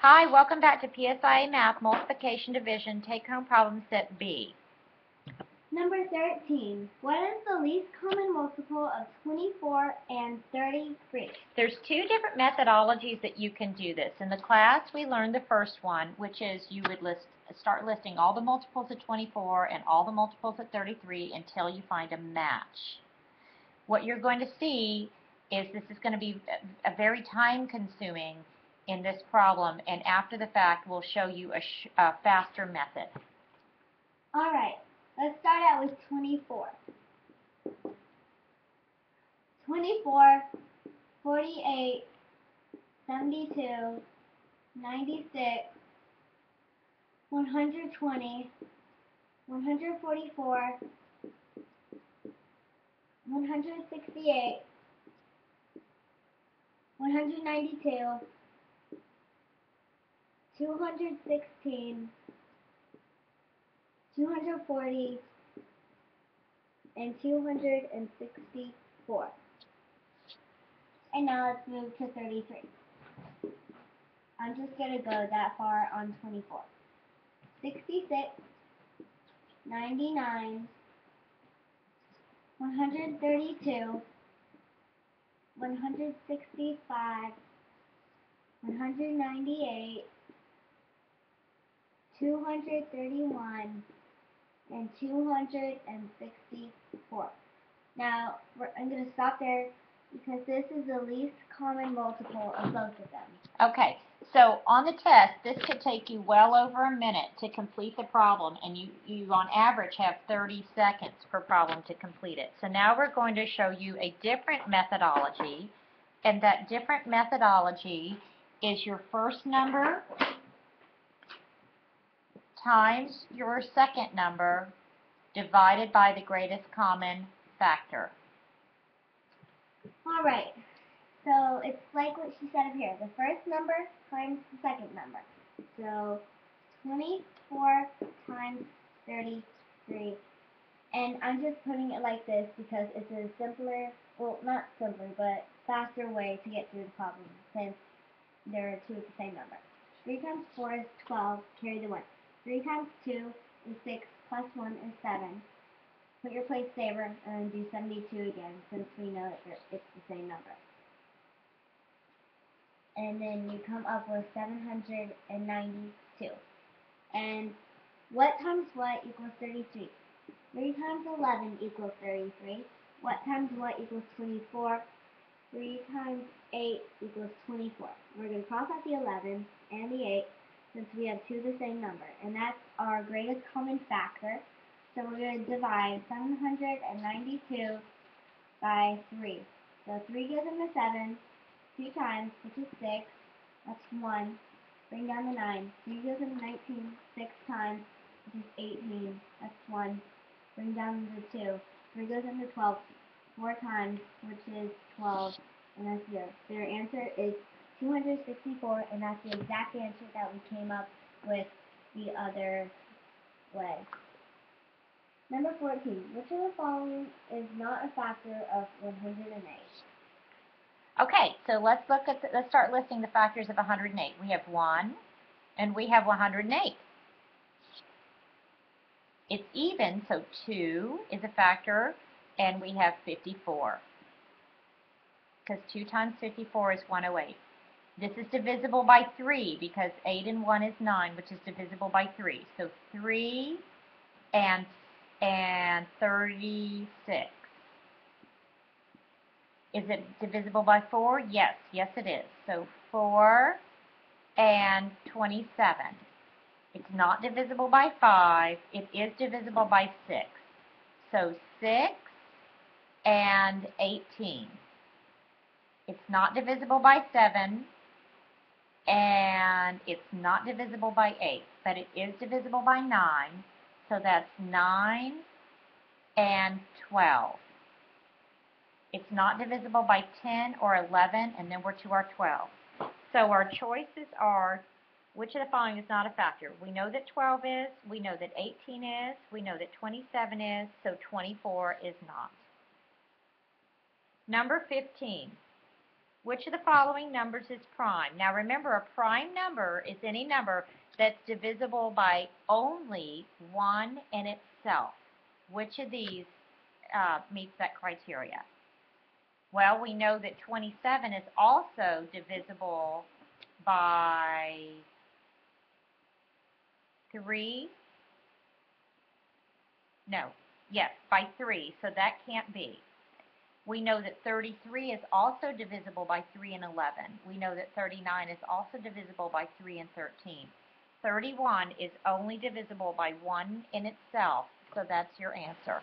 Hi, welcome back to PSIA Math Multiplication Division Take-Home Problem Set B. Number 13. What is the least common multiple of 24 and 33? There's two different methodologies that you can do this. In the class, we learned the first one, which is you would start listing all the multiples of 24 and all the multiples of 33 until you find a match. What you're going to see is this is going to be a very time-consuming in this problem, and after the fact, we'll show you a faster method. All right, let's start out with 24. 24, 48, 72, 96, 120, 144, 168, 192, 216, 240, and 264. And now let's move to 33. I'm just going to go that far on 24. 66, 99, 132, 165, 198, 231, and 264. Now, I'm going to stop there because this is the least common multiple of both of them. Okay, so on the test, this could take you well over a minute to complete the problem, and you on average have 30 seconds per problem to complete it. So now we're going to show you a different methodology, and that different methodology is your first number times your second number divided by the greatest common factor. All right, so it's like what she said up here. The first number times the second number. So 24 times 33. And I'm just putting it like this because it's a simpler, well, not simpler, but faster way to get through the problem since there are two of the same number. 3 times 4 is 12, carry the 1. 3 times 2 is 6, plus 1 is 7. Put your place saver and do 72 again since we know that it's the same number. And then you come up with 792. And what times what equals 33? 3 times 11 equals 33. What times what equals 24? 3 times 8 equals 24. We're going to cross out the 11 and the 8 since we have two of the same number. And that's our greatest common factor. So we're going to divide 792 by 3. So 3 goes into 7 2 times, which is 6. That's 1. Bring down the 9. 3 goes into 19 6 times, which is 18. That's 1. Bring down the 2. 3 goes into 12 4 times, which is 12. And that's 0. So your answer is 264, and that's the exact answer that we came up with the other way. Number 14. Which of the following is not a factor of 108? Okay, so let's start listing the factors of 108. We have 1, and we have 108. It's even, so 2 is a factor, and we have 54. Because 2 times 54 is 108. This is divisible by 3 because 8 and 1 is 9, which is divisible by 3. So 3 and 36. Is it divisible by 4? Yes, yes it is. So 4 and 27. It's not divisible by 5. It is divisible by 6. So 6 and 18. It's not divisible by 7. And it's not divisible by 8. But it is divisible by 9. So that's 9 and 12. It's not divisible by 10 or 11, and then we're to our 12. So our choices are, which of the following is not a factor? We know that 12 is, we know that 18 is, we know that 27 is, so 24 is not. Number 15. Which of the following numbers is prime? Now remember, a prime number is any number that's divisible by only 1 in itself. Which of these meets that criteria? Well, we know that 27 is also divisible by 3. No, yes, by 3, so that can't be. We know that 33 is also divisible by 3 and 11. We know that 39 is also divisible by 3 and 13. 31 is only divisible by 1 in itself, so that's your answer.